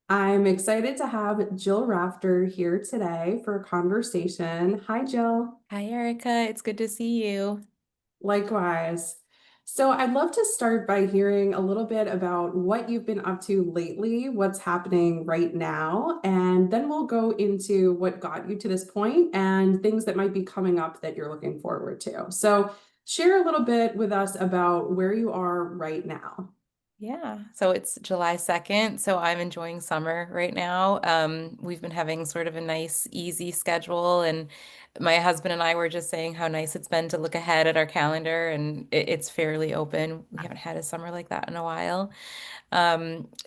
I'm excited to have Jill Rafter here today for a conversation. Hi, Jill. Hi, Erica. It's good to see you. Likewise. So, I'd love to start by hearing a little bit about what you've been up to lately, what's happening right now, and then we'll go into what got you to this point and things that might be coming up that you're looking forward to. So, share a little bit with us about where you are right now. Yeah, so it's July 2nd, so I'm enjoying summer right now. We've been having sort of a nice, easy schedule, and my husband and I were just saying how nice it's been to look ahead at our calendar, and it's fairly open. We haven't had a summer like that in a while.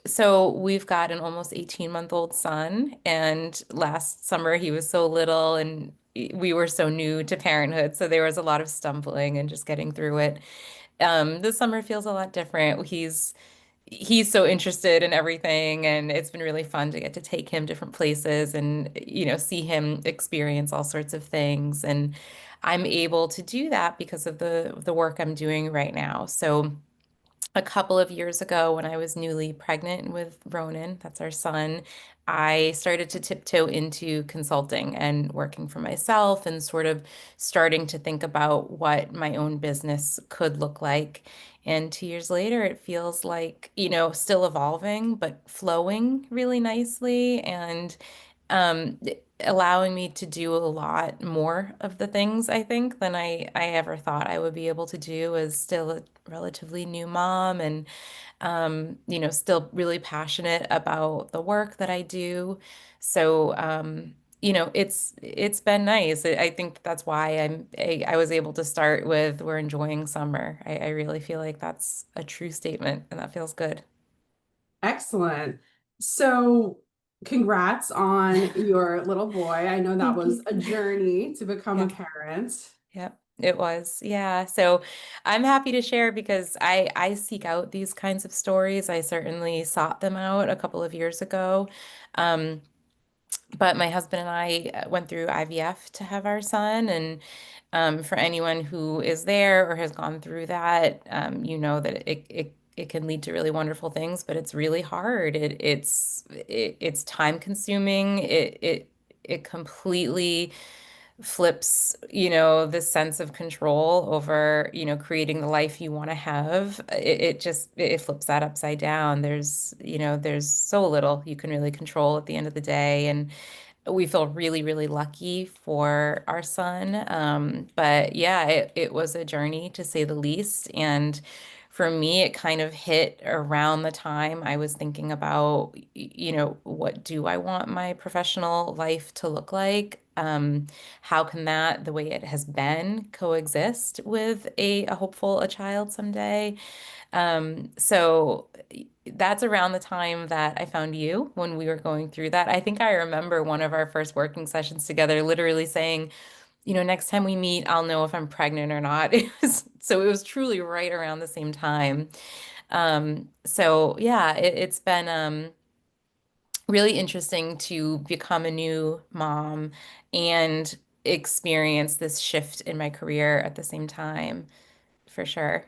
So we've got an almost 18-month-old son, and last summer he was so little and we were so new to parenthood, so there was a lot of stumbling and just getting through it. This summer feels a lot different. He's so interested in everything, and it's been really fun to get to take him different places and see him experience all sorts of things. And I'm able to do that because of the work I'm doing right now. So a couple of years ago, when I was newly pregnant with Ronan, that's our son, I started to tiptoe into consulting and working for myself and sort of starting to think about what my own business could look like. And 2 years later, it feels like, still evolving, but flowing really nicely and um, allowing me to do a lot more of the things I think than I ever thought I would be able to do as still a relatively new mom and still really passionate about the work that I do. So it's been nice. I think that's why I was able to start with we're enjoying summer. I really feel like that's a true statement and that feels good. Excellent. So, congrats on your little boy. I know that Thank was you. a journey to become a Yeah. parent. Yep, it was. Yeah. So I'm happy to share because I seek out these kinds of stories. I certainly sought them out a couple of years ago. Um, but my husband and I went through IVF to have our son. And for anyone who is there or has gone through that, you know that it can lead to really wonderful things, but it's really hard. It's time consuming. It completely flips, this sense of control over, creating the life you want to have. It flips that upside down. There's so little you can really control at the end of the day. And we feel really, really lucky for our son. But yeah, it was a journey to say the least. And for me, it kind of hit around the time I was thinking about, what do I want my professional life to look like? How can that, the way it has been, coexist with a hopeful a child someday? So that's around the time that I found you when we were going through that. I think I remember one of our first working sessions together literally saying, next time we meet, I'll know if I'm pregnant or not. So it was truly right around the same time. So yeah, it's been really interesting to become a new mom and experience this shift in my career at the same time, for sure.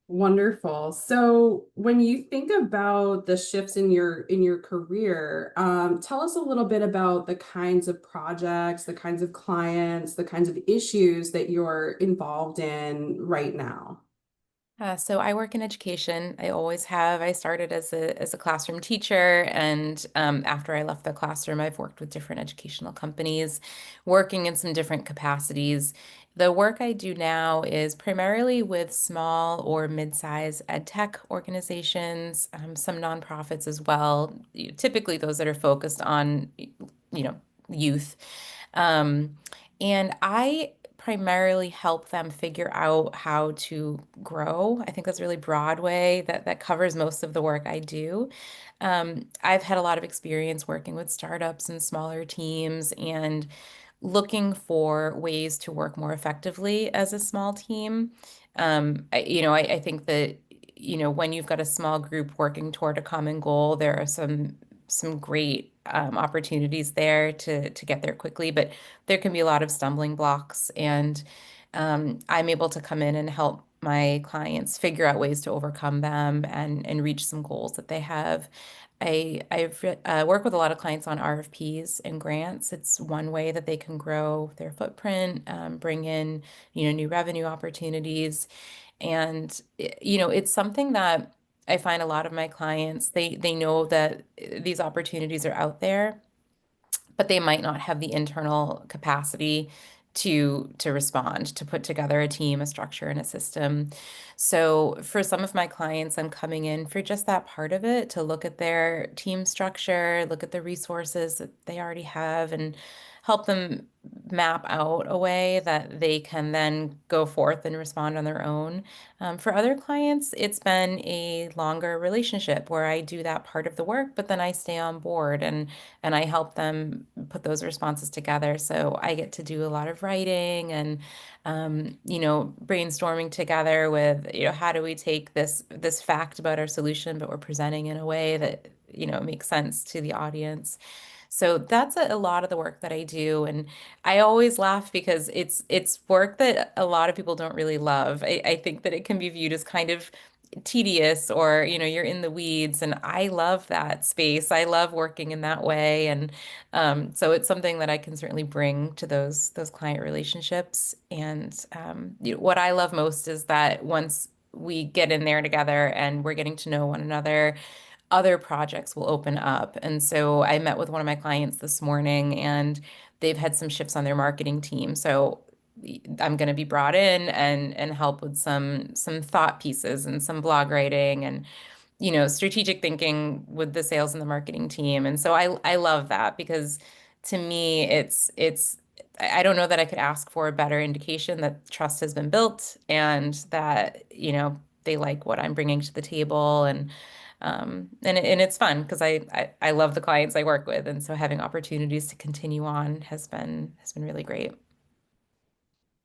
Wonderful. So, when you think about the shifts in your career, tell us a little bit about the kinds of projects, the kinds of clients, the kinds of issues that you're involved in right now. So I work in education. I always have. I started as a classroom teacher, and after I left the classroom, I've worked with different educational companies, working in some different capacities. The work I do now is primarily with small or mid-size ed tech organizations, some nonprofits as well. Typically, those that are focused on, youth. Um, and I primarily help them figure out how to grow. I think that's a really broad way that covers most of the work I do. I've had a lot of experience working with startups and smaller teams and looking for ways to work more effectively as a small team. I think that, when you've got a small group working toward a common goal, there are some great opportunities there to get there quickly, but there can be a lot of stumbling blocks, and I'm able to come in and help my clients figure out ways to overcome them and reach some goals that they have. I've worked with a lot of clients on RFPs and grants. It's one way that they can grow their footprint, bring in, new revenue opportunities. And it's something that I find a lot of my clients, they know that these opportunities are out there, but they might not have the internal capacity to respond, to put together a team, a structure, and a system. So for some of my clients, I'm coming in for just that part of it, to look at their team structure, look at the resources that they already have, and help them map out a way that they can then go forth and respond on their own. For other clients, it's been a longer relationship where I do that part of the work, but then I stay on board and I help them put those responses together. So I get to do a lot of writing and brainstorming together with, how do we take this fact about our solution, but we're presenting in a way that, makes sense to the audience. So that's a lot of the work that I do. And I always laugh because it's work that a lot of people don't really love. I think that it can be viewed as kind of tedious, or you're in the weeds, and I love that space. I love working in that way. And so it's something that I can certainly bring to those client relationships. And what I love most is that once we get in there together and we're getting to know one another, other projects will open up. And so I met with one of my clients this morning, and they've had some shifts on their marketing team. So I'm going to be brought in and help with some thought pieces and some blog writing and strategic thinking with the sales and the marketing team. And so I love that, because to me it's I don't know that I could ask for a better indication that trust has been built, and that they like what I'm bringing to the table. And it's fun because I love the clients I work with, and so having opportunities to continue on has been really great.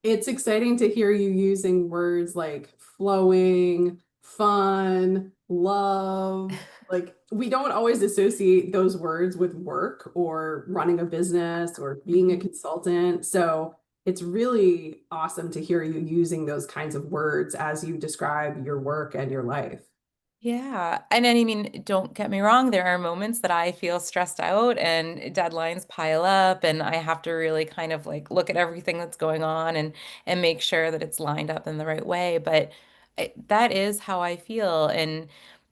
It's exciting to hear you using words like flowing, fun, love. Like, we don't always associate those words with work or running a business or being a Mhm. consultant. So it's really awesome to hear you using those kinds of words as you describe your work and your life. Yeah. And then, I mean, don't get me wrong, there are moments that I feel stressed out and deadlines pile up, and I have to really kind of like look at everything that's going on and make sure that it's lined up in the right way. But that is how I feel. And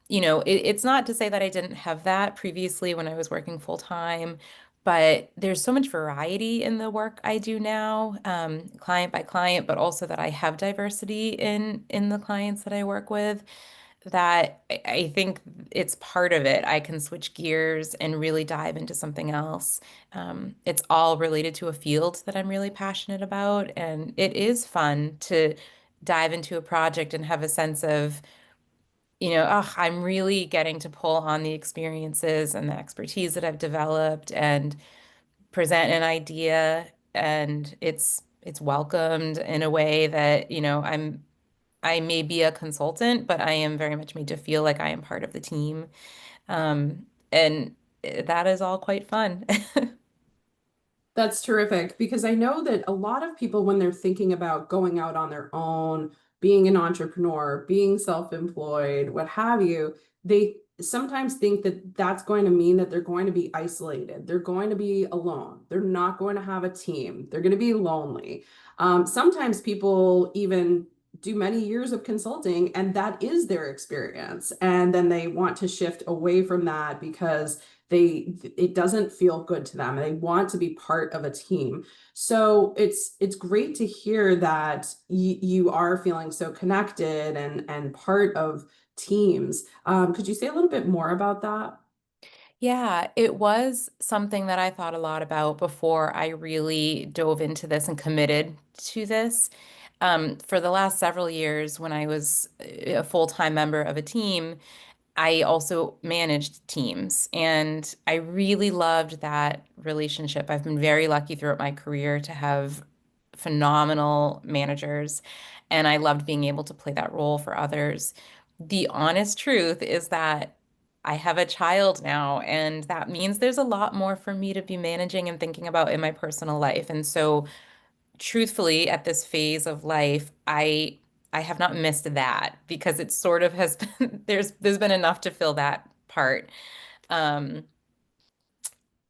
it's not to say that I didn't have that previously when I was working full time, but there's so much variety in the work I do now, client by client, but also that I have diversity in the clients that I work with, that I think it's part of it. I can switch gears and really dive into something else. It's all related to a field that I'm really passionate about, and it is fun to dive into a project and have a sense of, oh, I'm really getting to pull on the experiences and the expertise that I've developed and present an idea, and it's welcomed in a way that, I may be a consultant, but I am very much made to feel like I am part of the team. And that is all quite fun. That's terrific because I know that a lot of people, when they're thinking about going out on their own, being an entrepreneur, being self-employed, what have you, they sometimes think that that's going to mean that they're going to be isolated. They're going to be alone. They're not going to have a team. They're going to be lonely. Sometimes people even do many years of consulting and that is their experience. And then they want to shift away from that because it doesn't feel good to them. They want to be part of a team. So it's great to hear that you are feeling so connected and part of teams. Could you say a little bit more about that? Yeah, it was something that I thought a lot about before I really dove into this and committed to this. For the last several years, when I was a full-time member of a team, I also managed teams, and I really loved that relationship. I've been very lucky throughout my career to have phenomenal managers, and I loved being able to play that role for others. The honest truth is that I have a child now, and that means there's a lot more for me to be managing and thinking about in my personal life. And so truthfully, at this phase of life, I have not missed that because it sort of has been there's been enough to fill that part. Um,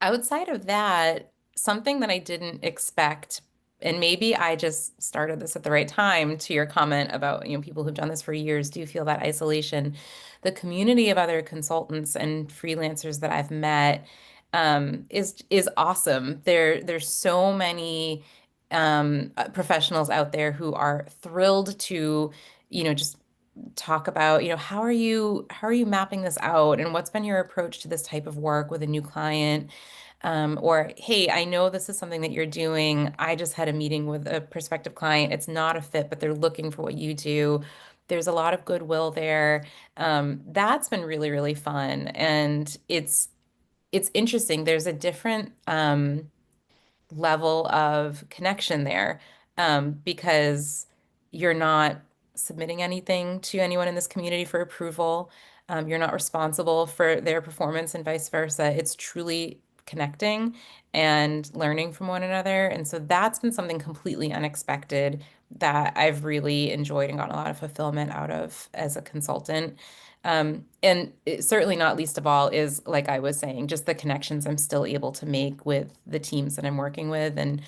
Outside of that, something that I didn't expect, and maybe I just started this at the right time, to your comment about, people who've done this for years do feel that isolation. The community of other consultants and freelancers that I've met is awesome. There's so many professionals out there who are thrilled to, just talk about, how are you mapping this out and what's been your approach to this type of work with a new client? Or, hey, I know this is something that you're doing. I just had a meeting with a prospective client. It's not a fit, but they're looking for what you do. There's a lot of goodwill there. That's been really, really fun. And it's interesting. There's a different level of connection there, because you're not submitting anything to anyone in this community for approval. You're not responsible for their performance and vice versa. It's truly connecting and learning from one another. And so that's been something completely unexpected that I've really enjoyed and gotten a lot of fulfillment out of as a consultant. Certainly not least of all is, like I was saying, just the connections I'm still able to make with the teams that I'm working with. And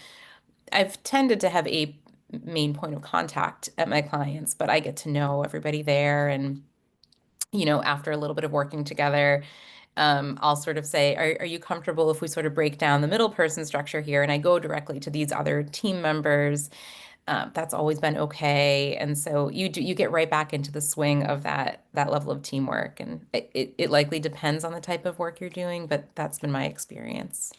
I've tended to have a main point of contact at my clients, but I get to know everybody there. And, after a little bit of working together, I'll sort of say, are you comfortable if we sort of break down the middle person structure here? And I go directly to these other team members. That's always been okay. And so you get right back into the swing of that level of teamwork. And it likely depends on the type of work you're doing, but that's been my experience.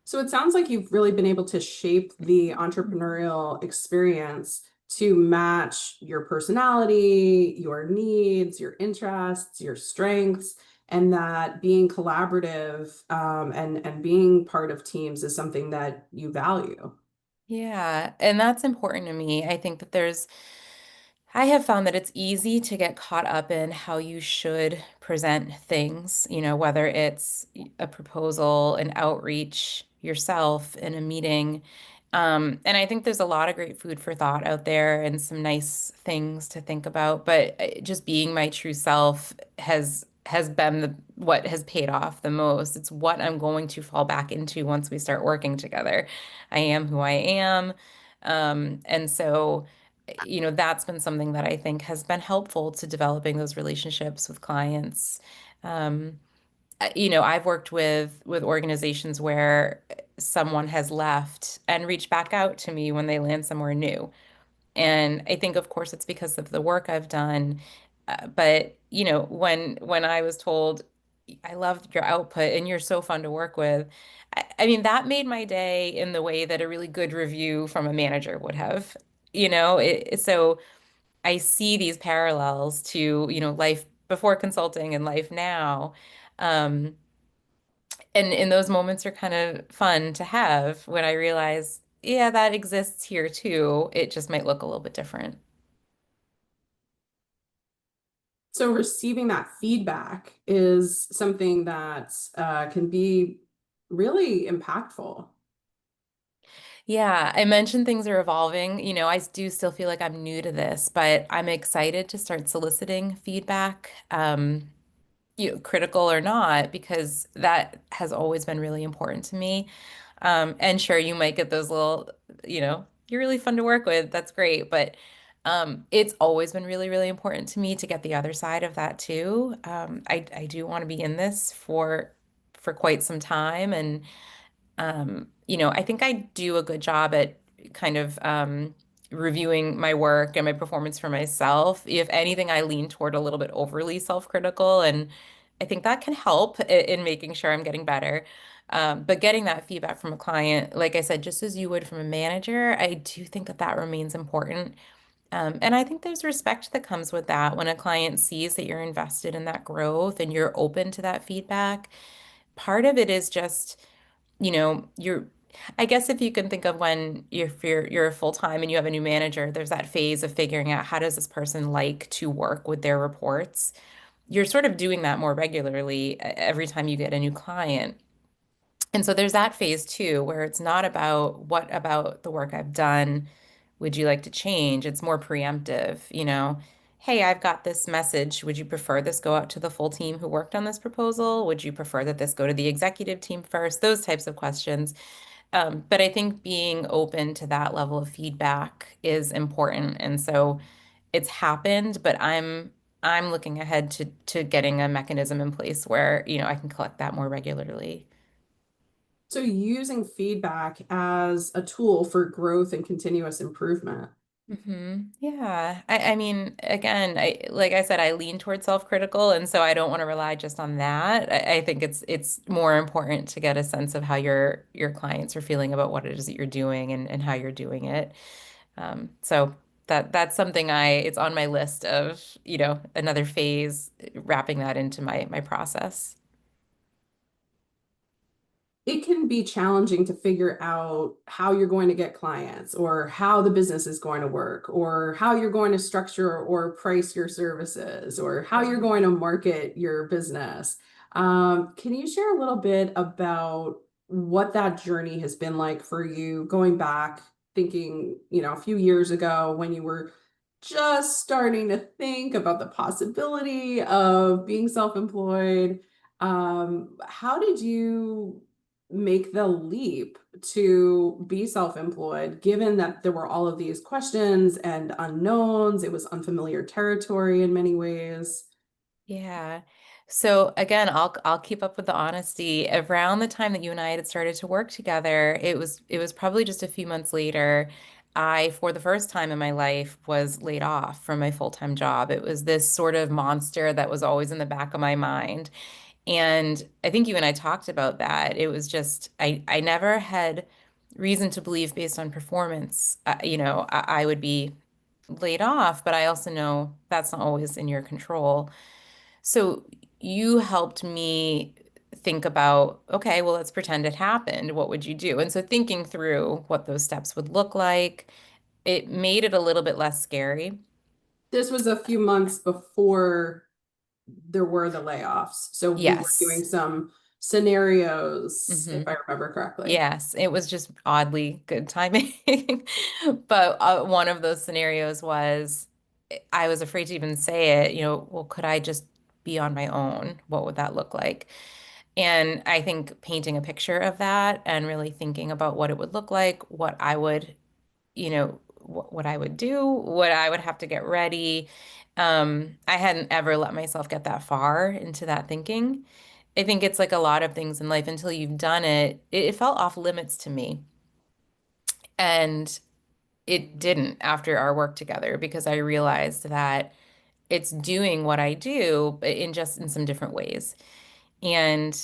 So it sounds like you've really been able to shape the entrepreneurial experience to match your personality, your needs, your interests, your strengths, and that being collaborative and being part of teams is something that you value. Yeah, and that's important to me. I have found that it's easy to get caught up in how you should present things, whether it's a proposal, an outreach, yourself in a meeting. And I think there's a lot of great food for thought out there and some nice things to think about. But just being my true self has been what has paid off the most. It's what I'm going to fall back into once we start working together. I am who I am. And so that's been something that I think has been helpful to developing those relationships with clients. Um, I've worked with organizations where someone has left and reached back out to me when they land somewhere new. And I think, of course, it's because of the work I've done. But when I was told, I loved your output and you're so fun to work with, I mean, that made my day in the way that a really good review from a manager would have. So I see these parallels to, life before consulting and life now. Um, and those moments are kind of fun to have when I realize, yeah, that exists here too. It just might look a little bit different. So receiving that feedback is something that can be really impactful. Yeah, I mentioned things are evolving. I do still feel like I'm new to this, but I'm excited to start soliciting feedback, critical or not, because that has always been really important to me. And sure, you might get those little, you're really fun to work with. That's great. But it's always been really, really important to me to get the other side of that too. I do want to be in this for quite some time. And I think I do a good job at kind of reviewing my work and my performance for myself. If anything, I lean toward a little bit overly self-critical, and I think that can help in making sure I'm getting better. But getting that feedback from a client, like I said, just as you would from a manager, I do think that that remains important. And I think there's respect that comes with that when a client sees that you're invested in that growth and you're open to that feedback. Part of it is just you're I guess if you can think of when you're full-time and you have a new manager, there's that phase of figuring out how does this person like to work with their reports. You're sort of doing that more regularly every time you get a new client. And so there's that phase too, where it's not about what about the work I've done, Would you like to change? It's more preemptive, you know. Hey, I've got this message. Would you prefer this go out to the full team who worked on this proposal? Would you prefer that this go to the executive team first? Those types of questions. But I think being open to that level of feedback is important. And so it's happened, but I'm looking ahead to getting a mechanism in place where, you know, I can collect that more regularly. So using feedback as a tool for growth and continuous improvement. Yeah. I mean, again, like I said, I lean towards self-critical, and so I don't want to rely just on that. I think it's more important to get a sense of how your clients are feeling about what it is that you're doing and how you're doing it. So that's something it's on my list of, you know, another phase, wrapping that into my process. It can be challenging to figure out how you're going to get clients or how the business is going to work or how you're going to structure or price your services or how you're Right. going to market your business. Can you share a little bit about what that journey has been like for you going back, thinking, a few years ago when you were just starting to think about the possibility of being self-employed? How did you make the leap to be self-employed, given that there were all of these questions and unknowns? It was unfamiliar territory in many ways. Yeah. So again, I'll keep up with the honesty. Around the time that you and I had started to work together, it was probably just a few months later, I, for the first time in my life, was laid off from my full-time job. It was this sort of monster that was always in the back of my mind. And I think you and I talked about that. It was just I never had reason to believe based on performance, you know, I would be laid off, but I also know that's not always in your control. So you helped me think about, okay, well, let's pretend it happened. What would you do? And so thinking through what those steps would look like, it made it a little bit less scary. This was a few months before there were the layoffs. So we were doing Yes. some scenarios, if Hmm. I remember correctly. Yes, it was just oddly good timing. But one of those scenarios was I was afraid to even say it, you know, well, could I just be on my own? What would that look like? And I think painting a picture of that and really thinking about what it would look like, what I would, you know, what I would do, what I would have to get ready. I hadn't ever let myself get that far into that thinking. I think it's like a lot of things in life until you've done it, it felt off limits to me. And it didn't after our work together because I realized that it's doing what I do, but in just in some different ways. And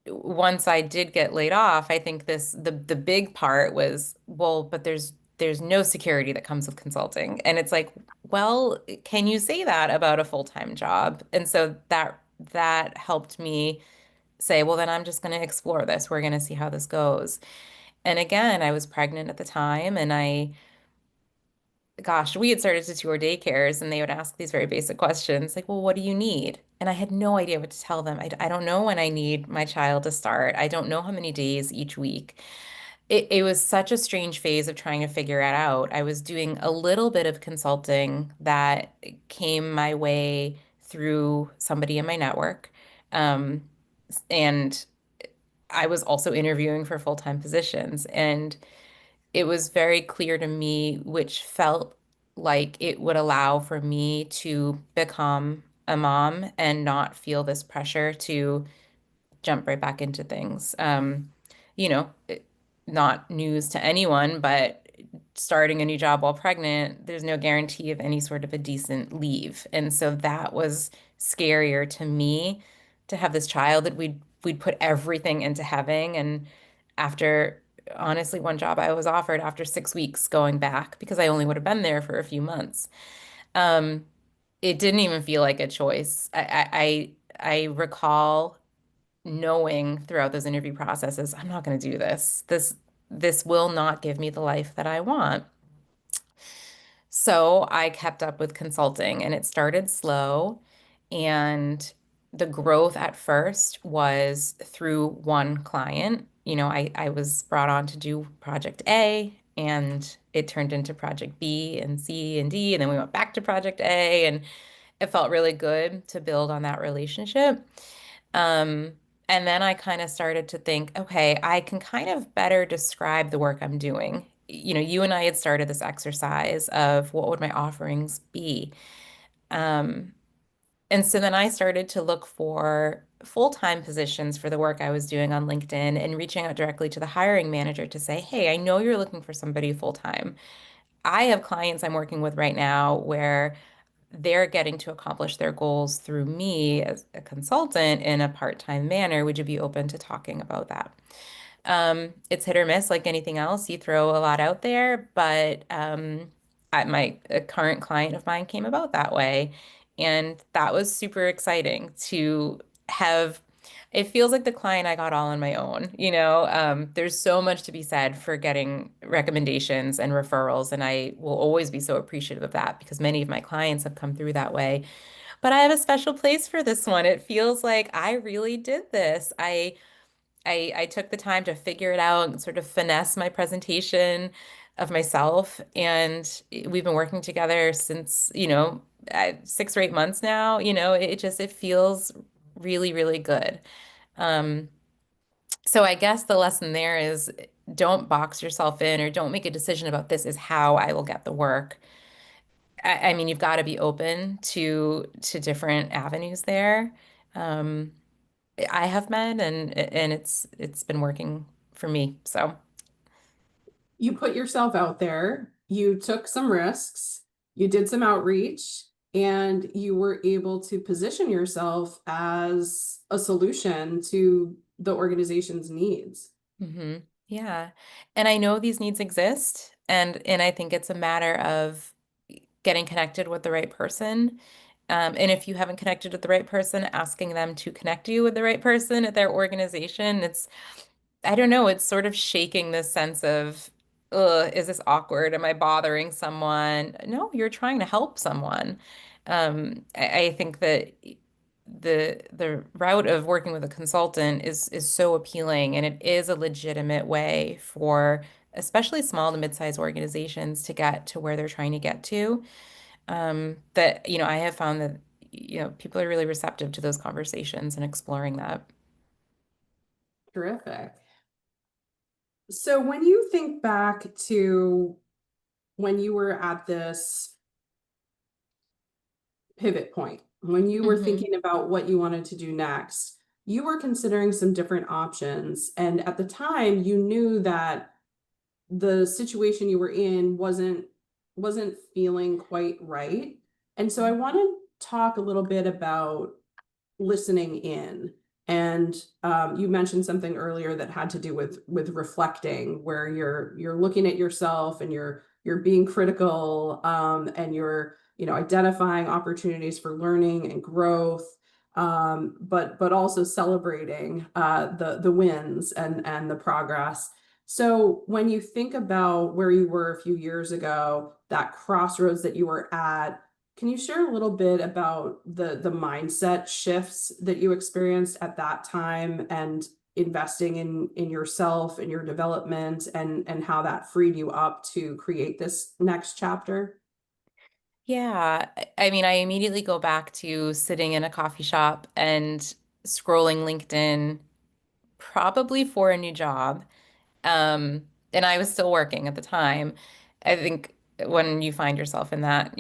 once I did get laid off, I think the big part was, well, but there's no security that comes with consulting. And it's like, well, can you say that about a full-time job? And so that helped me say, well, then I'm just going to explore this. We're going to see how this goes. And again, I was pregnant at the time, and gosh, we had started to tour daycares, and they would ask these very basic questions like, well, what do you need? And I had no idea what to tell them. I don't know when I need my child to start. I don't know how many days each week. It was such a strange phase of trying to figure it out. I was doing a little bit of consulting that came my way through somebody in my network. Um, and I was also interviewing for full-time positions. And it was very clear to me, which felt like it would allow for me to become a mom and not feel this pressure to jump right back into things. You know, not news to anyone, but starting a new job while pregnant, there's no guarantee of any sort of a decent leave. And so that was scarier to me to have this child that we'd put everything into having. And after honestly, one job I was offered after 6 weeks going back because I only would have been there for a few months. Um, it didn't even feel like a choice. I recall knowing throughout those interview processes, I'm not going to do this. This will not give me the life that I want. So I kept up with consulting and it started slow. And the growth at first was through one client. You know, I was brought on to do project A and it turned into project B and C and D, and then we went back to project A, and it felt really good to build on that relationship. Um, and then I kind of started to think, okay, I can kind of better describe the work I'm doing. You know, you and I had started this exercise of what would my offerings be. Um, and so then I started to look for full-time positions for the work I was doing on LinkedIn and reaching out directly to the hiring manager to say, hey, I know you're looking for somebody full-time. I have clients I'm working with right now where they're getting to accomplish their goals through me as a consultant in a part-time manner. Would you be open to talking about that? It's hit or miss like anything else. You throw a lot out there, but a current client of mine came about that way. And that was super exciting to have. It feels like the client I got all on my own. There's so much to be said for getting recommendations and referrals, and I will always be so appreciative of that because many of my clients have come through that way. But I have a special place for this one. It feels like I really did this. I took the time to figure it out and sort of finesse my presentation of myself. And we've been working together since, 6 or 8 months now. It feels really, really good. Um, so I guess the lesson there is don't box yourself in or don't make a decision about this is how I will get the work. I mean, you've got to be open to different avenues there. Um, I have been, and it's been working for me. So, You put yourself out there, you took some risks, you did some outreach, and you were able to position yourself as a solution to the organization's needs. yeah. And I know these needs exist, and I think it's a matter of getting connected with the right person. And if you haven't connected with the right person, asking them to connect you with the right person at their organization. I don't know, it's sort of shaking this sense of, ugh, is this awkward? Am I bothering someone? No, you're trying to help someone. I think that the route of working with a consultant is so appealing, and it is a legitimate way for especially small to mid-sized organizations to get to where they're trying to get to. That, I have found that, people are really receptive to those conversations and exploring that. Terrific. So when you think back to when you were at this pivot point, when you were hmm thinking about what you wanted to do next, you were considering some different options. And at the time, you knew that the situation you were in wasn't feeling quite right. And so I want to talk a little bit about listening in. And you mentioned something earlier that had to do with reflecting, where you're looking at yourself and you're being critical, and you're identifying opportunities for learning and growth, but also celebrating the wins and the progress. So when you think about where you were a few years ago, that crossroads that you were at, can you share a little bit about the mindset shifts that you experienced at that time and investing in yourself and your development and how that freed you up to create this next chapter? Yeah, I mean, I immediately go back to sitting in a coffee shop and scrolling LinkedIn, probably for a new job. And I was still working at the time. I think when you find yourself in that,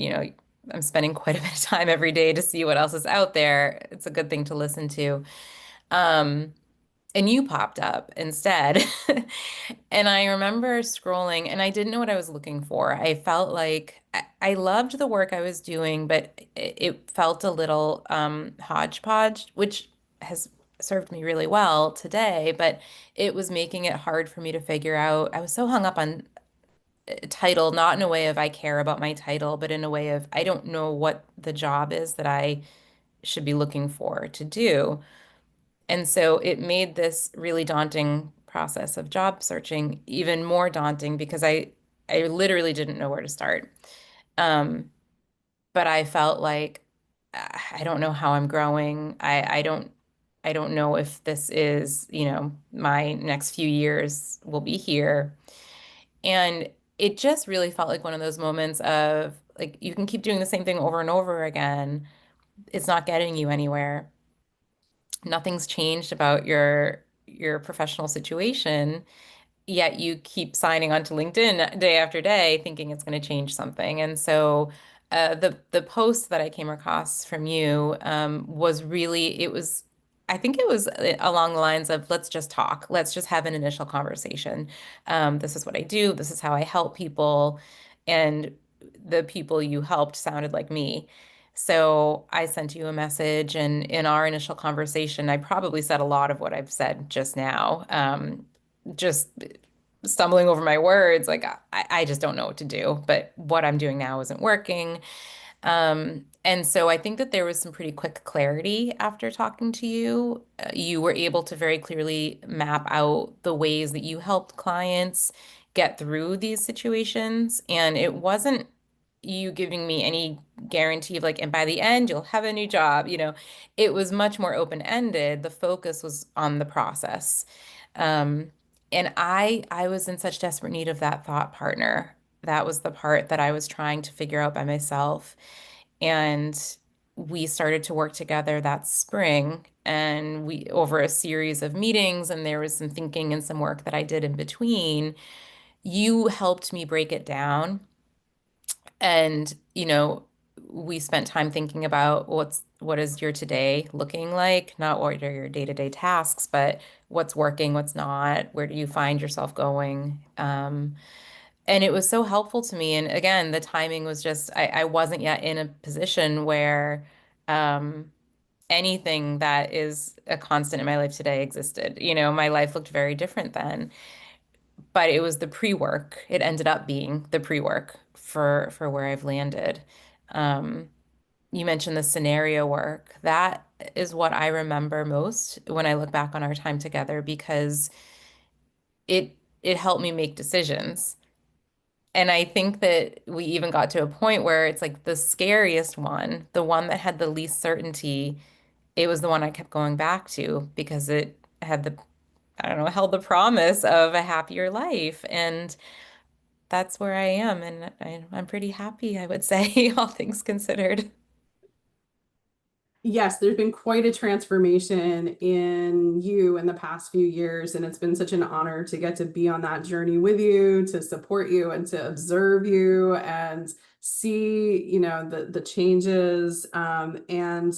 I'm spending quite a bit of time every day to see what else is out there. It's a good thing to listen to. Um, and you popped up instead. And I remember scrolling and I didn't know what I was looking for. I felt like I loved the work I was doing, but it felt a little hodgepodge, which has served me really well today, but it was making it hard for me to figure out. I was so hung up on title, not in a way of I care about my title, but in a way of I don't know what the job is that I should be looking for to do. And so it made this really daunting process of job searching even more daunting because I literally didn't know where to start. Um, but I felt like I don't know how I'm growing. I don't know if this is, my next few years will be here. And it just really felt like one of those moments of like you can keep doing the same thing over and over again. It's not getting you anywhere. Nothing's changed about your professional situation, yet you keep signing onto LinkedIn day after day thinking it's going to change something. And so the post that I came across from you was really it was I think it was along the lines of let's just talk. Let's just have an initial conversation. This is what I do. This is how I help people. And the people you helped sounded like me. So I sent you a message, and in our initial conversation, I probably said a lot of what I've said just now. Just stumbling over my words. Like I just don't know what to do, but what I'm doing now isn't working. And so I think that there was some pretty quick clarity after talking to you. You were able to very clearly map out the ways that you helped clients get through these situations. And it wasn't you giving me any guarantee of like, and by the end, you'll have a new job. It was much more open-ended. The focus was on the process. Um, and I was in such desperate need of that thought partner. That was the part that I was trying to figure out by myself. And we started to work together that spring, and we over a series of meetings, and there was some thinking and some work that I did in between. You helped me break it down. And, we spent time thinking about what is your today looking like, not what are your day-to-day tasks, but what's working, what's not, where do you find yourself going? And it was so helpful to me. And again, the timing was just, I wasn't yet in a position where um, anything that is a constant in my life today existed. My life looked very different then, but it was the pre-work. It ended up being the pre-work for where I've landed. Um, you mentioned the scenario work. That is what I remember most when I look back on our time together because it it helped me make decisions. And I think that we even got to a point where it's like the scariest one, the one that had the least certainty, it was the one I kept going back to because it had I don't know, held the promise of a happier life. And that's where I am. And I'm pretty happy, I would say, all things considered. Yes, there's been quite a transformation in you in the past few years, and it's been such an honor to get to be on that journey with you, to support you and to observe you and see, the changes and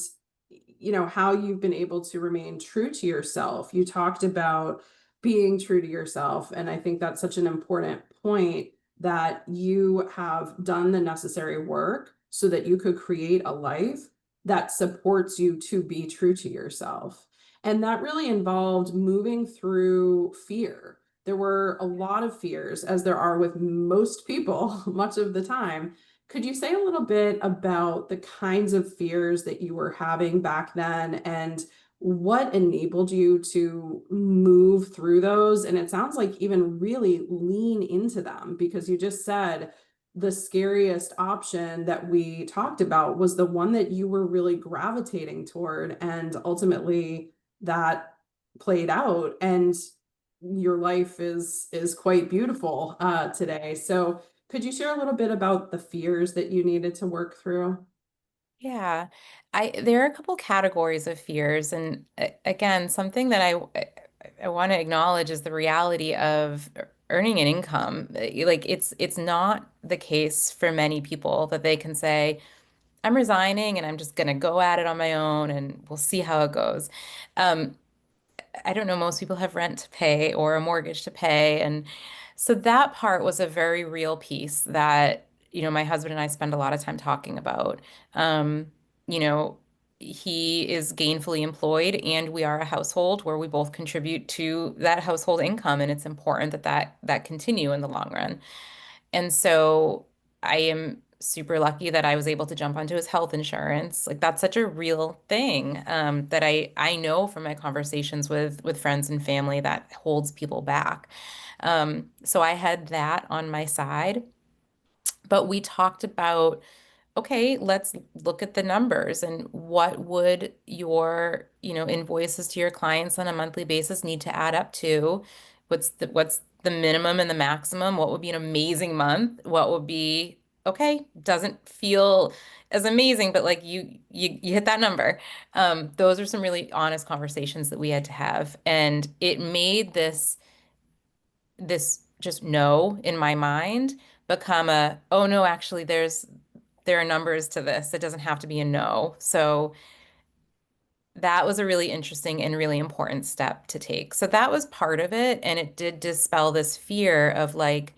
how you've been able to remain true to yourself. You talked about being true to yourself, and I think that's such an important point that you have done the necessary work so that you could create a life that supports you to be true to yourself. And that really involved moving through fear. There were a lot of fears, as there are with most people much of the time. Could you say a little bit about the kinds of fears that you were having back then and what enabled you to move through those? And it sounds like even really lean into them because you just said, the scariest option that we talked about was the one that you were really gravitating toward. And ultimately that played out and your life is quite beautiful today. So could you share a little bit about the fears that you needed to work through? Yeah, I there are a couple categories of fears, and again, something that I want to acknowledge is the reality of earning an income. Like it's not the case for many people that they can say, I'm resigning and I'm just gonna go at it on my own, and we'll see how it goes. Um, I don't know, most people have rent to pay or a mortgage to pay. And so that part was a very real piece that, my husband and I spend a lot of time talking about. Um, you know, he is gainfully employed and we are a household where we both contribute to that household income. And it's important that continue in the long run. And so I am super lucky that I was able to jump onto his health insurance. Like that's such a real thing that I know from my conversations with friends and family that holds people back. So I had that on my side, but we talked about, okay, let's look at the numbers and what would your invoices to your clients on a monthly basis need to add up to? What's the minimum and the maximum, what would be an amazing month, what would be okay, doesn't feel as amazing, but like you hit that number. Those are some really honest conversations that we had to have, and it made this just no in my mind become a oh no, actually there are numbers to this. It doesn't have to be a no. So that was a really interesting and really important step to take. So that was part of it. And it did dispel this fear of like,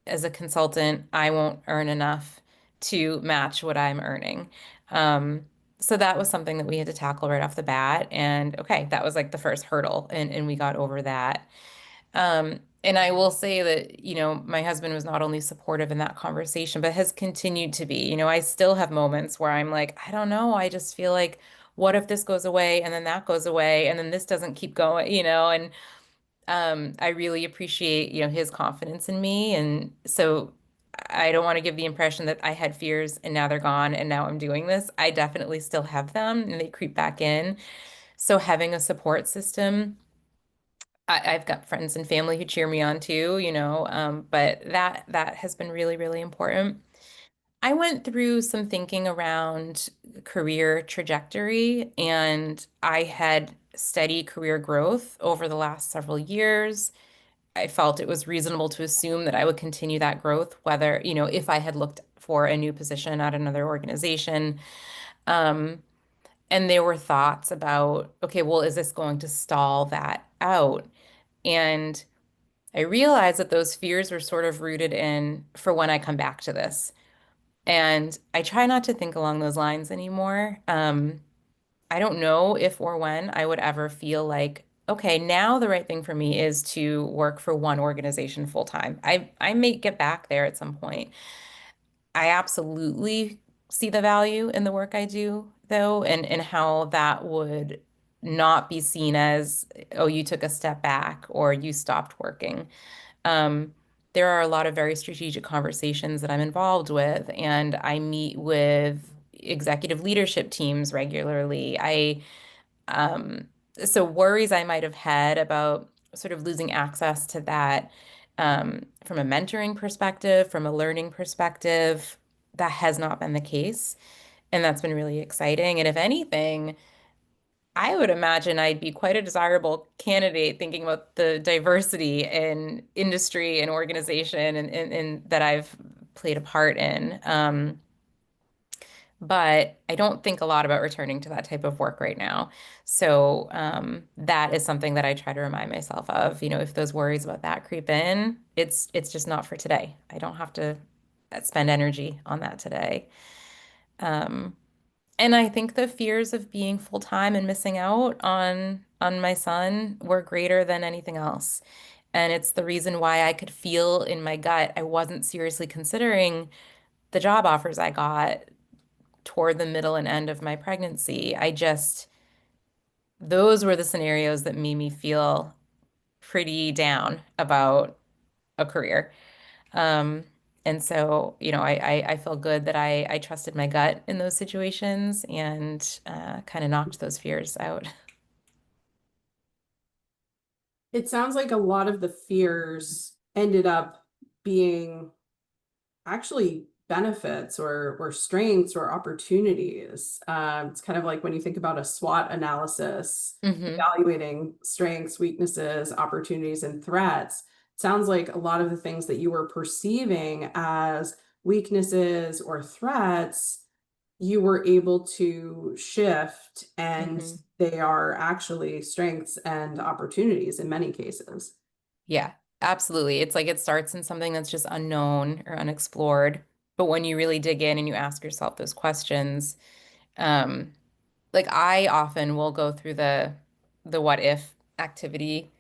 as a consultant, I won't earn enough to match what I'm earning. Um, so that was something that we had to tackle right off the bat. And okay, that was like the first hurdle, and we got over that. And I will say that, my husband was not only supportive in that conversation, but has continued to be. I still have moments where I'm like, I don't know, I just feel like, what if this goes away and then that goes away and then this doesn't keep going, and I really appreciate, his confidence in me. And so I don't want to give the impression that I had fears and now they're gone and now I'm doing this. I definitely still have them and they creep back in. So having a support system, I've got friends and family who cheer me on too, but that has been really, really important. I went through some thinking around career trajectory, and I had steady career growth over the last several years. I felt it was reasonable to assume that I would continue that growth, whether, if I had looked for a new position at another organization. Um, and there were thoughts about, okay, well, is this going to stall that out? And I realized that those fears were sort of rooted in for when I come back to this. And I try not to think along those lines anymore. I don't know if or when I would ever feel like, okay, now the right thing for me is to work for one organization full time. I may get back there at some point. I absolutely see the value in the work I do, though, and how that would not be seen as, oh, you took a step back or you stopped working. Um, there are a lot of very strategic conversations that I'm involved with, and I meet with executive leadership teams regularly. Um, so worries I might have had about sort of losing access to that, from a mentoring perspective, from a learning perspective, that has not been the case. And that's been really exciting. And if anything, I would imagine I'd be quite a desirable candidate thinking about the diversity in industry and organization and that I've played a part in. But I don't think a lot about returning to that type of work right now. So that is something that I try to remind myself of. If those worries about that creep in, it's just not for today. I don't have to spend energy on that today. Um, and I think the fears of being full time and missing out on my son were greater than anything else. And it's the reason why I could feel in my gut I wasn't seriously considering the job offers I got toward the middle and end of my pregnancy. Those were the scenarios that made me feel pretty down about a career. Um, and so, I feel good that I trusted my gut in those situations and kind of knocked those fears out. It sounds like a lot of the fears ended up being actually benefits or strengths or opportunities. It's kind of like when you think about a SWOT analysis, Hmm. evaluating strengths, weaknesses, opportunities, and threats. Sounds like a lot of the things that you were perceiving as weaknesses or threats, you were able to shift, and Hmm. they are actually strengths and opportunities in many cases. Yeah, absolutely. It's like it starts in something that's just unknown or unexplored. But when you really dig in and you ask yourself those questions, um, like I often will go through the what if activity.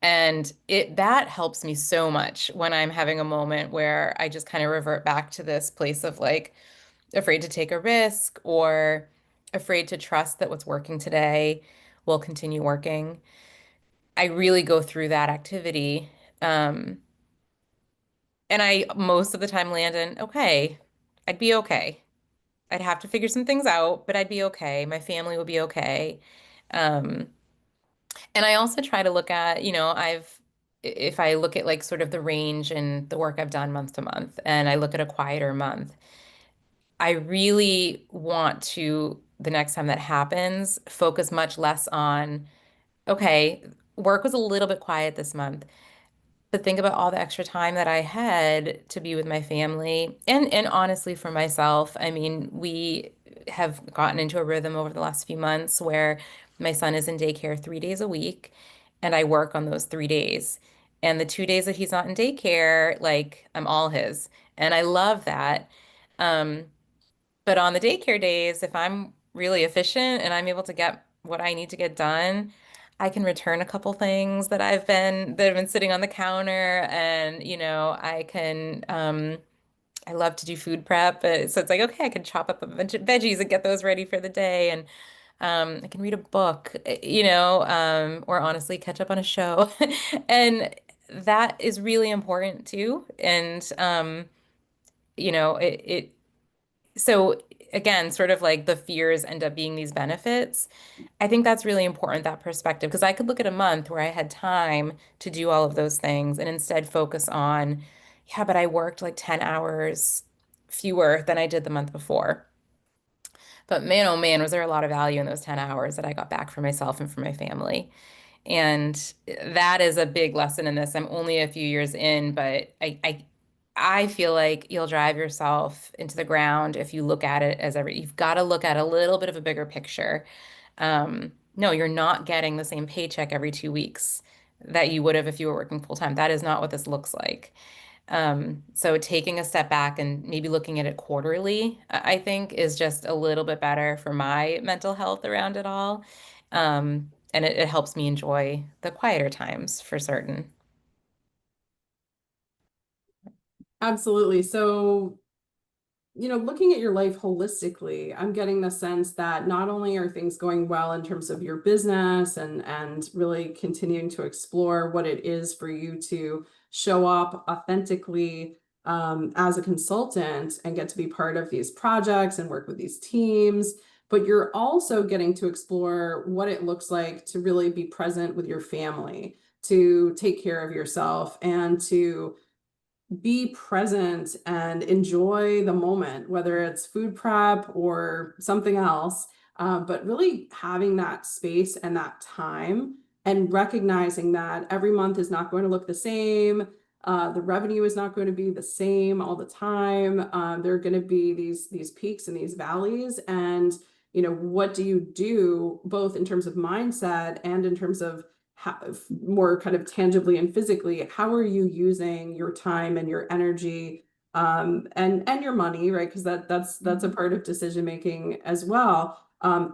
And that helps me so much when I'm having a moment where I just kind of revert back to this place of like afraid to take a risk or afraid to trust that what's working today will continue working. I really go through that activity. Um, and I most of the time land in, okay, I'd be okay. I'd have to figure some things out, but I'd be okay. My family would be okay. Um, and I also try to look at, I've if I look at like sort of the range and the work I've done month to month, and I look at a quieter month, I really want to, the next time that happens, focus much less on, okay, work was a little bit quiet this month. But think about all the extra time that I had to be with my family and honestly for myself. I mean, we have gotten into a rhythm over the last few months where my son is in daycare 3 days a week and I work on those 3 days. And the 2 days that he's not in daycare, like I'm all his. And I love that. Um, but on the daycare days, if I'm really efficient and I'm able to get what I need to get done, I can return a couple things that have been sitting on the counter and I can I love to do food prep, so it's like okay, I can chop up a bunch of veggies and get those ready for the day and I can read a book, or honestly catch up on a show. And that is really important too. And it so again, sort of like the fears end up being these benefits. I think that's really important, that perspective, because I could look at a month where I had time to do all of those things and instead focus on, yeah, but I worked like 10 hours fewer than I did the month before. But man, oh man, was there a lot of value in those 10 hours that I got back for myself and for my family. And that is a big lesson in this. I'm only a few years in, but I feel like you'll drive yourself into the ground if you look at it as you've got to look at a little bit of a bigger picture. No, you're not getting the same paycheck every 2 weeks that you would have if you were working full time. That is not what this looks like. So taking a step back and maybe looking at it quarterly, I think is just a little bit better for my mental health around it all. And it helps me enjoy the quieter times for certain. Absolutely. So, looking at your life holistically, I'm getting the sense that not only are things going well in terms of your business and really continuing to explore what it is for you to show up authentically as a consultant and get to be part of these projects and work with these teams, but you're also getting to explore what it looks like to really be present with your family, to take care of yourself, and to be present and enjoy the moment, whether it's food prep or something else. But really having that space and that time and recognizing that every month is not going to look the same. The revenue is not going to be the same all the time. There are going to be these peaks and these valleys. And what do you do both in terms of mindset and in terms of more kind of tangibly and physically, how are you using your time and your energy and your money, right? Because that's a part of decision making as well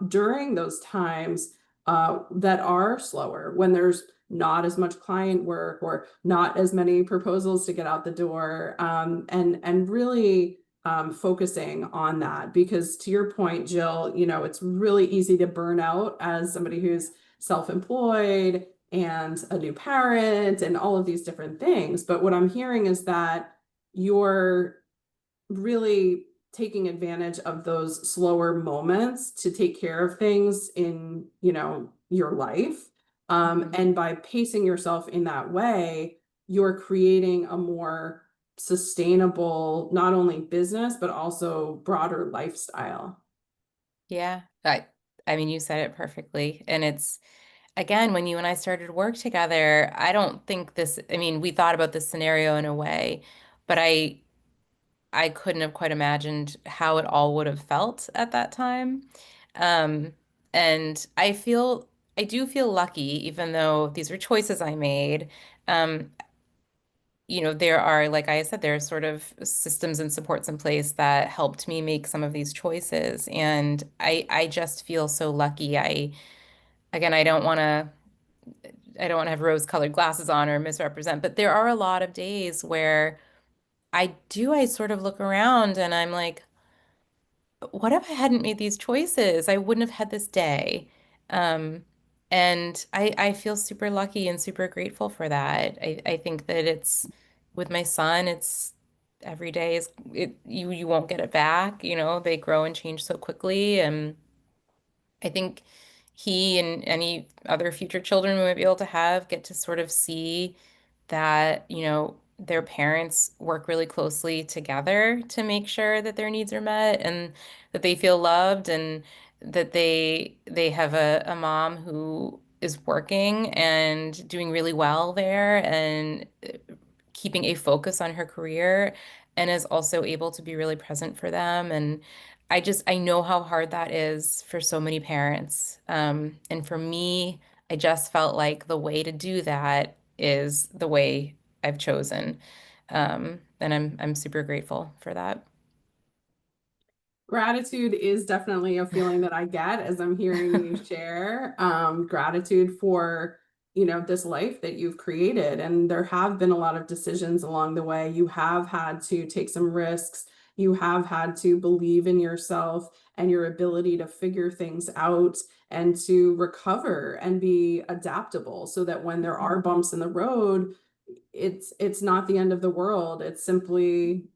during those times that are slower when there's not as much client work or not as many proposals to get out the door and really focusing on that because to your point, Jill, it's really easy to burn out as somebody who's self-employed and a new parent and all of these different things. But what I'm hearing is that you're really taking advantage of those slower moments to take care of things in, your life. Mhm. And by pacing yourself in that way, you're creating a more sustainable, not only business, but also broader lifestyle. Yeah. I mean, you said it perfectly. And it's, again, when you and I started work together, I don't think I mean, we thought about this scenario in a way, but I couldn't have quite imagined how it all would have felt at that time. Um, and I do feel lucky, even though these were choices I made. Um, there are, like I said, there are sort of systems and supports in place that helped me make some of these choices. And I just feel so lucky. Again, I don't want to have rose-colored glasses on or misrepresent, but there are a lot of days where I sort of look around and I'm like, what if I hadn't made these choices? I wouldn't have had this day. Um, and I feel super lucky and super grateful for that. I think that it's with my son, it's every day is you won't get it back. They grow and change so quickly. And I think he and any other future children we might be able to have get to sort of see that, their parents work really closely together to make sure that their needs are met and that they feel loved and that they have a mom who is working and doing really well there and keeping a focus on her career and is also able to be really present for them. And I know how hard that is for so many parents. And for me, I just felt like the way to do that is the way I've chosen. And I'm super grateful for that. Gratitude is definitely a feeling that I get as I'm hearing you share. Gratitude for, this life that you've created. And there have been a lot of decisions along the way. You have had to take some risks. You have had to believe in yourself and your ability to figure things out and to recover and be adaptable so that when there are bumps in the road, it's not the end of the world. It's simply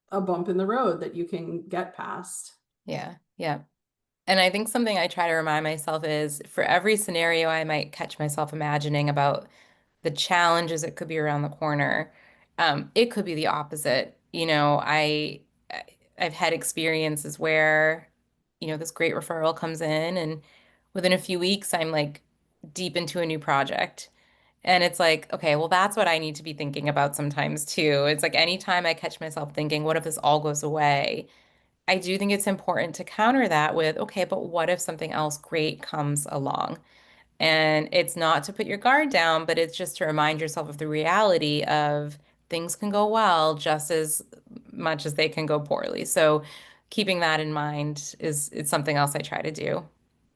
a bump in the road that you can get past. Yeah, yeah. And I think something I try to remind myself is for every scenario I might catch myself imagining about the challenges that could be around the corner, it could be the opposite. I've had experiences where, this great referral comes in, and within a few weeks, I'm like deep into a new project. And it's like, okay, well, that's what I need to be thinking about sometimes too. It's like anytime I catch myself thinking, what if this all goes away? I do think it's important to counter that with, okay, but what if something else great comes along? And it's not to put your guard down, but it's just to remind yourself of the reality of things can go well just as much as they can go poorly. So keeping that in mind is it's something else I try to do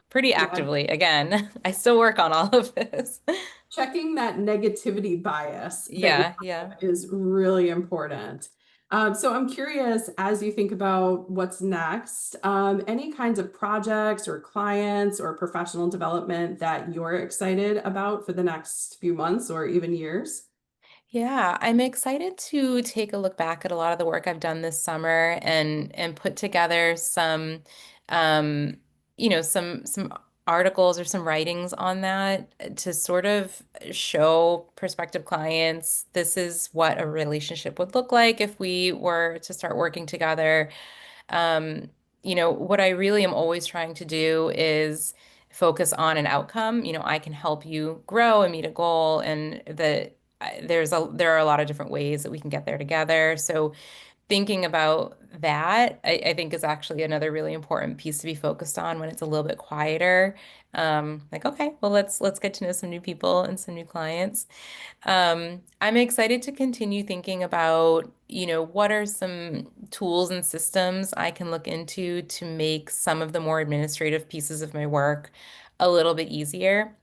pretty Yeah, actively. Again, I still work on all of this. checking that negativity bias that you Yeah, yeah. have is really important. So I'm curious, as you think about what's next, any kinds of projects or clients or professional development that you're excited about for the next few months or even years? Yeah, I'm excited to take a look back at a lot of the work I've done this summer and put together some um some articles or some writings on that to sort of show prospective clients this is what a relationship would look like if we were to start working together. Um, what I really am always trying to do is focus on an outcome. I can help you grow and meet a goal, and there are a lot of different ways that we can get there together. So thinking about that, I think is actually another really important piece to be focused on when it's a little bit quieter. Like, okay, well, let's get to know some new people and some new clients. I'm excited to continue thinking about, what are some tools and systems I can look into to make some of the more administrative pieces of my work a little bit easier.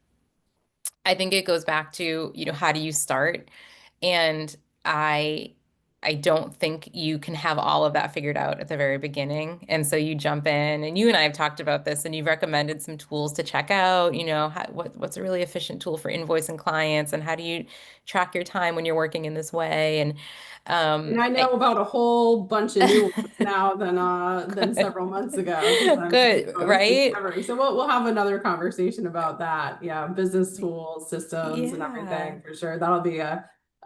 I think it goes back to, how do you start? And I I don't think you can have all of that figured out at the very beginning. And so you jump in, and you and I have talked about this, and you've recommended some tools to check out, what's a really efficient tool for invoicing clients, and how do you track your time when you're working in this way? And And I know I, about a whole bunch of new ones now than good, several months ago because I'm good, right? discovering. So we'll have another conversation about that. Yeah, business tools, systems, and Yeah. everything for sure. That'll be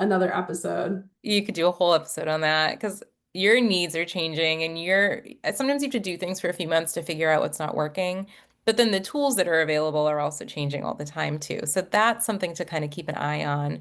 another episode. You could do a whole episode on that because your needs are changing and sometimes you have to do things for a few months to figure out what's not working. But then the tools that are available are also changing all the time too. So that's something to kind of keep an eye on.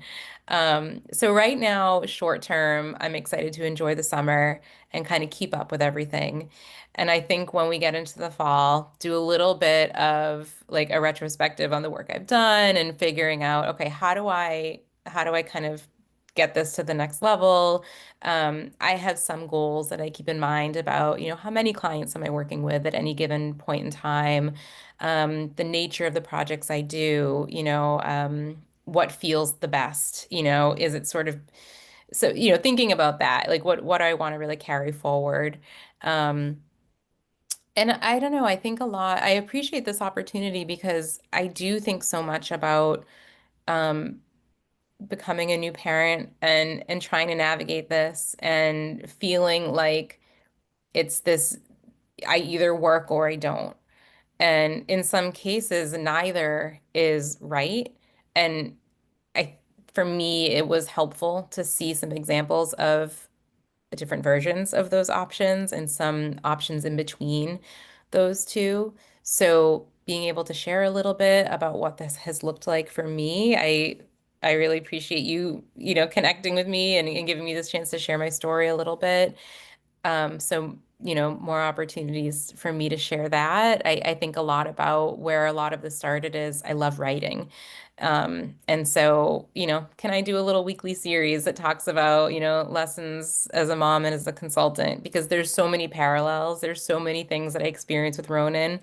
So right now, short term, I'm excited to enjoy the summer and kind of keep up with everything. And I think when we get into the fall, do a little bit of like a retrospective on the work I've done and figuring out, okay, how do I kind of get this to the next level? I have some goals that I keep in mind about, how many clients am I working with at any given point in time, the nature of the projects I do, what feels the best, is it sort of so, thinking about that, like what I want to really carry forward. Um, and I don't know, I appreciate this opportunity because I do think so much about um, becoming a new parent and trying to navigate this and feeling like it's this I either work or I don't. And in some cases, neither is right. And I for me, it was helpful to see some examples of different versions of those options and some options in between those two. So being able to share a little bit about what this has looked like for me, I really appreciate you, connecting with me and giving me this chance to share my story a little bit. So, more opportunities for me to share that. I think a lot about where a lot of this started is I love writing. And so, can I do a little weekly series that talks about, lessons as a mom and as a consultant? Because there's so many parallels. There's so many things that I experience with Ronan.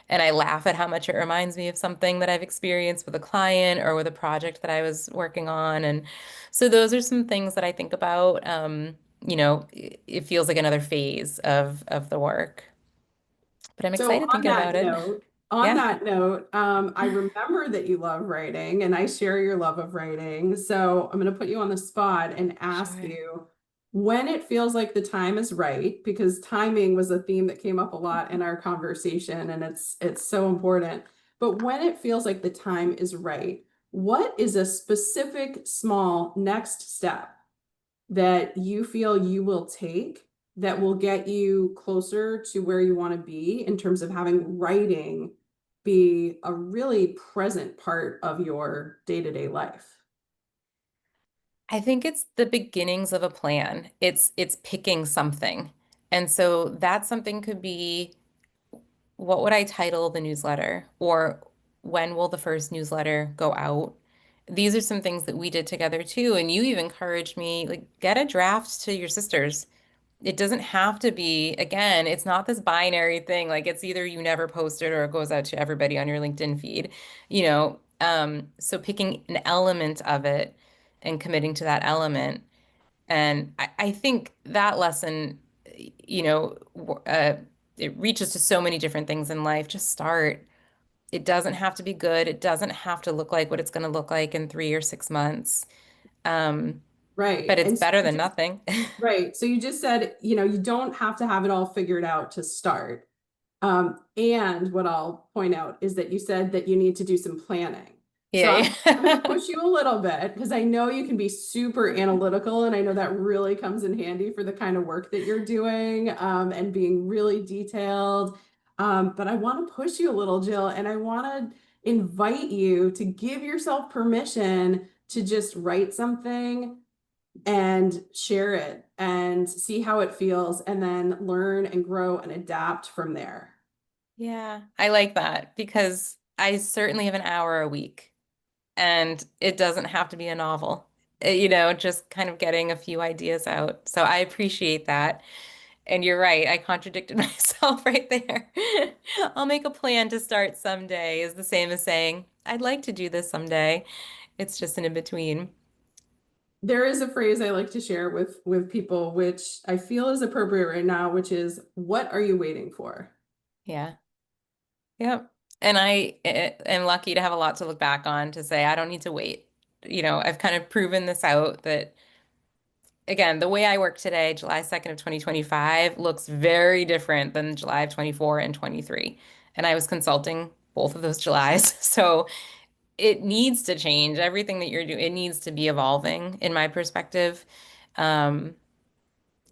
And I laugh at how much it reminds me of something that I've experienced with a client or with a project that I was working on. And so those are some things that I think about. It feels like another phase of the work. But I'm So excited thinking about it. on Yeah, that note, I remember that you love writing and I share your love of writing. So I'm going to put you on the spot and ask sure. you when it feels like the time is right, because timing was a theme that came up a lot in our conversation and it's so important. But when it feels like the time is right, what is a specific small next step that you feel you will take that will get you closer to where you want to be in terms of having writing be a really present part of your day-to-day life? I think it's the beginnings of a plan. It's picking something. And so that something could be, what would I title the newsletter? Or when will the first newsletter go out? These are some things that we did together too. And you even encouraged me, like, get a draft to your sisters. It doesn't have to be, again, it's not this binary thing. Like it's either you never post it or it goes out to everybody on your LinkedIn feed, so picking an element of it and committing to that element. And I think that lesson, you know, it reaches to so many different things in life. Just start. It doesn't have to be good. It doesn't have to look like what it's going to look like in 3 or 6 months. Um, but Right. it's And so better you than just nothing. right. So you just said, you don't have to have it all figured out to start. And what I'll point out is that you said that you need to do some planning. So Yeah, I'm going to yeah. push you a little bit because I know you can be super analytical, and I know that really comes in handy for the kind of work that you're doing, and being really detailed. But I want to push you a little, Jill, and I want to invite you to give yourself permission to just write something and share it and see how it feels, and then learn and grow and adapt from there. Yeah, I like that because I certainly have an hour a week and it doesn't have to be a novel. Just kind of getting a few ideas out. So I appreciate that. And you're right, I contradicted myself right there. I'll make a plan to start someday is the same as saying, I'd like to do this someday. It's just an in between. There is a phrase I like to share with people, which I feel is appropriate right now, which is, what are you waiting for? Yeah. Yep. And I am lucky to have a lot to look back on to say I don't need to wait. I've kind of proven this out that again, the way I work today, July 2nd of 2025, looks very different than July of 24 and 23. And I was consulting both of those Julys. So it needs to change. Everything that you're doing, it needs to be evolving in my perspective. Um,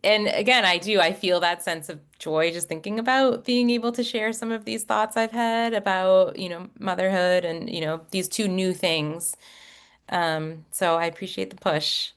and again, I feel that sense of joy just thinking about being able to share some of these thoughts I've had about, motherhood and, these two new things. So I appreciate the push.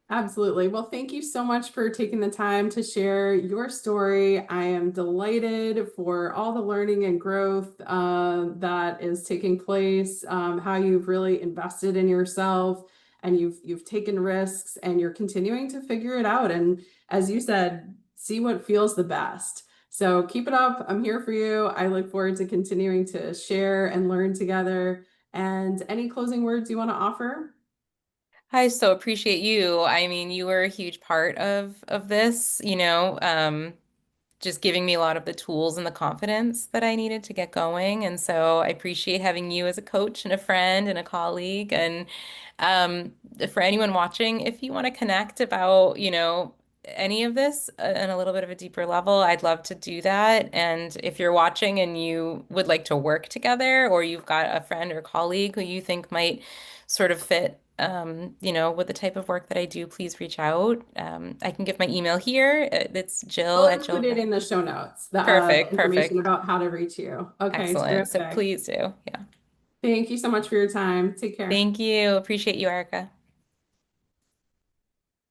Absolutely. Well, thank you so much for taking the time to share your story. I am delighted for all the learning and growth that is taking place, how you've really invested in yourself and you've taken risks and you're continuing to figure it out. And as you said, see what feels the best. So keep it up. I'm here for you. I look forward to continuing to share and learn together. And any closing words you want to offer? I so appreciate you. I mean, you were a huge part of this, just giving me a lot of the tools and the confidence that I needed to get going. And so I appreciate having you as a coach and a friend and a colleague. And um, for anyone watching, if you want to connect about, any of this on a little bit of a deeper level, I'd love to do that. And if you're watching and you would like to work together, or you've got a friend or colleague who you think might sort of fit, with the type of work that I do, please reach out. I can give my email here. It's Jill We'll at include Jill. it in the show notes, the Perfect, information perfect. about how to reach you. Okay, Excellent. So terrific. please do. Yeah. Thank you so much for your time. Take care. Thank you. Appreciate you, Erica.